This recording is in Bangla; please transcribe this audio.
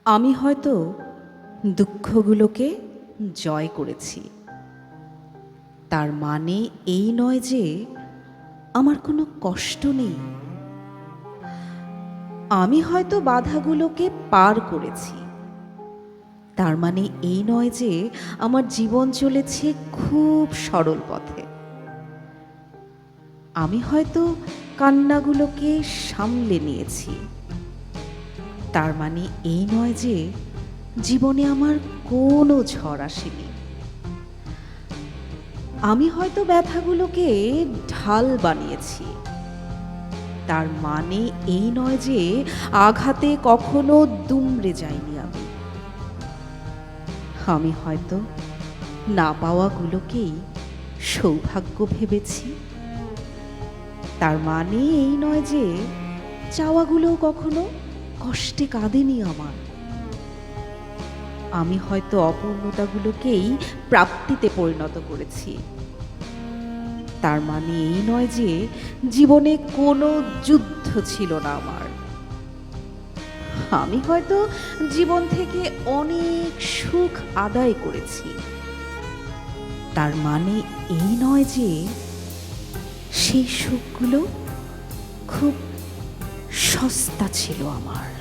আমি হয়তো দুঃখগুলোকে জয় করেছি। তার মানে এই নয় যে আমার কোনো কষ্ট নেই। আমি হয়তো বাধাগুলোকে পার করেছি। তার মানে এই নয় যে আমার জীবন চলেছে খুব সরল পথে। আমি হয়তো কান্নাগুলোকে সামলে নিয়েছি। তার মানে এই নয় যে জীবনে আমার কোনো ঝড় আসেনি। আমি হয়তো ব্যথাগুলোকে ঢাল বানিয়েছি। তার মানে এই নয় যে আঘাতে কখনো দুমড়ে যাইনি আমি। আমি হয়তো না পাওয়াগুলোকেই সৌভাগ্য ভেবেছি। তার মানে এই নয় যে চাওয়াগুলোও কখনো কষ্টে কাঁদেনি আমার। আমি হয়তো অপূর্ণতাগুলোকেই প্রাপ্তিতে পরিণত করেছি। তার মানে এই নয় যে জীবনে কোনো যুদ্ধ ছিল না আমার। আমি হয়তো জীবন থেকে অনেক সুখ আদায় করেছি। তার মানে এই নয় যে সেই সুখগুলো খুব সস্তা ছিল আমার।